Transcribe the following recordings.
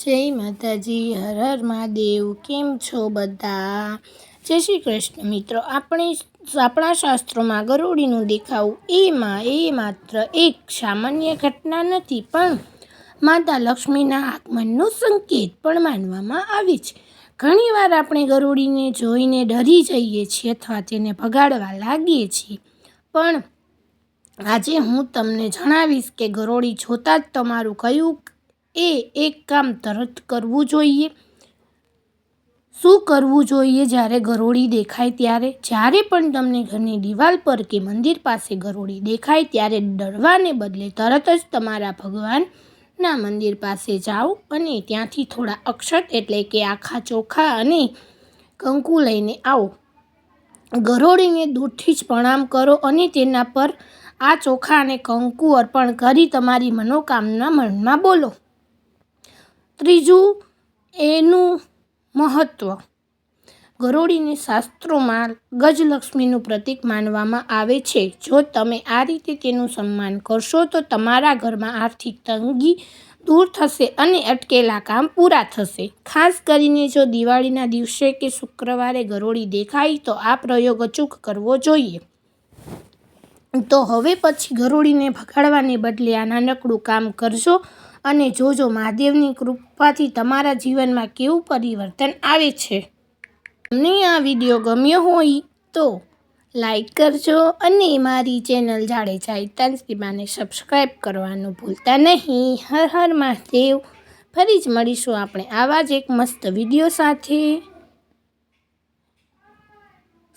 જય માતાજી, હર હર મહાદેવ. કેમ છો બધા? જય શ્રી કૃષ્ણ. મિત્રો, આપણા શાસ્ત્રોમાં ગરોળીનું દેખાવું એ માત્ર એક સામાન્ય ઘટના નથી, પણ માતા લક્ષ્મીના આગમનનો સંકેત પણ માનવામાં આવે છે. ઘણીવાર આપણે ગરોળીને જોઈને ડરી જઈએ છીએ અથવા તેને ભગાડવા લાગીએ છીએ, પણ આજે હું તમને જણાવીશ કે ગરોળી જોતાં જ તમારું કયું એક કામ તરત કરવું જોઈએ. શું કરવું જોઈએ જ્યારે ગરોળી દેખાય ત્યારે? જ્યારે પણ તમને ઘરની દિવાલ પર કે મંદિર પાસે ગરોળી દેખાય ત્યારે ડરવાને બદલે તરત જ તમારા ભગવાનના મંદિર પાસે જાઓ અને ત્યાંથી થોડા અક્ષત એટલે કે આખા ચોખા અને કંકુ લઈને આવો. ગરોળીને દૂરથી જ પ્રણામ કરો અને તેના પર આ ચોખા અને કંકુ અર્પણ કરી તમારી મનોકામના મનમાં બોલો. ત્રીજું, એનું મહત્ત્વ. ગરોળીને શાસ્ત્રોમાં ગજલક્ષ્મીનું પ્રતીક માનવામાં આવે છે. જો તમે આ રીતે તેનું સન્માન કરશો તો તમારા ઘરમાં આર્થિક તંગી દૂર થશે અને અટકેલા કામ પૂરા થશે. ખાસ કરીને જો દિવાળીના દિવસે કે શુક્રવારે ગરોળી દેખાય તો આ પ્રયોગ અચૂક કરવો જોઈએ. તો હવે પછી ગરોળીને ભગાડવાને બદલે આ નાનકડું કામ કરજો અને જોજો મહાદેવની કૃપાથી તમારા જીવનમાં કેવું પરિવર્તન આવે છે. તમને આ વિડીયો ગમ્યો હોય તો લાઈક કરજો અને મારી ચેનલ જાડેજા હિતાંશીબાને સબસ્ક્રાઈબ કરવાનું ભૂલતા નહીં. હર હર મહાદેવ. ફરી જ મળીશું આપણે આવા જ એક મસ્ત વિડીયો સાથે.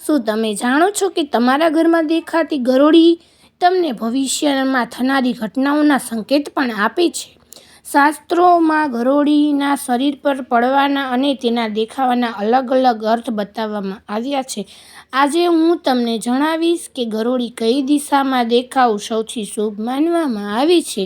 શું તમે જાણો છો કે તમારા ઘરમાં દેખાતી ગરોળી તમને ભવિષ્યમાં થનારી ઘટનાઓના સંકેત પણ આપે છે? શાસ્ત્રોમાં ગરોળીના શરીર પર પડવાના અને તેના દેખાવાના અલગ અલગ અર્થ બતાવવામાં આવ્યા છે. આજે હું તમને જણાવીશ કે ગરોળી કઈ દિશામાં દેખાવું સૌથી શુભ માનવામાં આવે છે.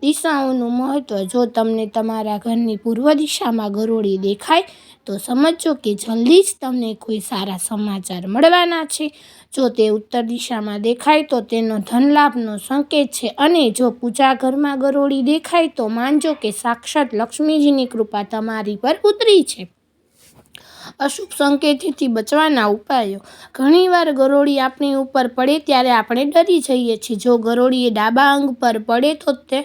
દિશાઓનું મહત્ત્વ. જો તમને તમારા ઘરની પૂર્વ દિશામાં ગરોળી દેખાય તો સમજો કે જલ્દી જ તમને કોઈ સારા સમાચાર મળવાના છે. જો તે ઉત્તર દિશામાં દેખાય તો તેનો ધનલાભનો સંકેત છે અને જો પૂજા ઘરમાં ગરોળી દેખાય તો માનજો કે સાક્ષાત લક્ષ્મીજીની કૃપા તમારી પર ઉતરી છે. અશુભ સંકેતથી બચવાના ઉપાયો. ઘણીવાર ગરોળી આપણી ઉપર પડે ત્યારે આપણે ડરી જઈએ છીએ. જો ગરોળી ડાબા અંગ પર પડે તો તે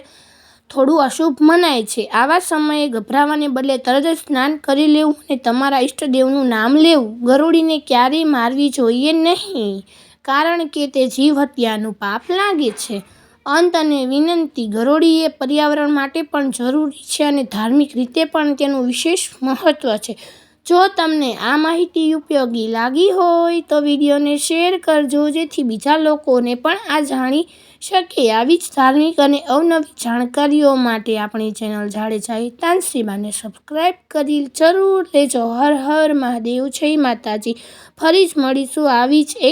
થોડું અશુભ મનાય છે. આવા સમયે ગભરાવાને બદલે તરત જ સ્નાન કરી લેવું અને તમારા ઈષ્ટદેવનું નામ લેવું. ગરોળીને ક્યારેય મારવી જોઈએ નહીં, કારણ કે તે જીવ હત્યાનું પાપ લાગે છે. અંત અને વિનંતી. ગરોળી એ પર્યાવરણ માટે પણ જરૂરી છે અને ધાર્મિક રીતે પણ તેનું વિશેષ મહત્ત્વ છે. જો તમને આ માહિતી ઉપયોગી લાગી હોય તો વિડીયોને શેર કરજો, જેથી બીજા લોકોને પણ આ જાણી શકે. આવી જ ધાર્મિક અને અવનવી જાણકારીઓ માટે આપણી ચેનલ જાડેજા હિતાંશીબાને સબસ્ક્રાઈબ કરી જરૂર લેજો. હર હર મહાદેવ. જય માતાજી. ફરી જ મળીશું આવી જ એક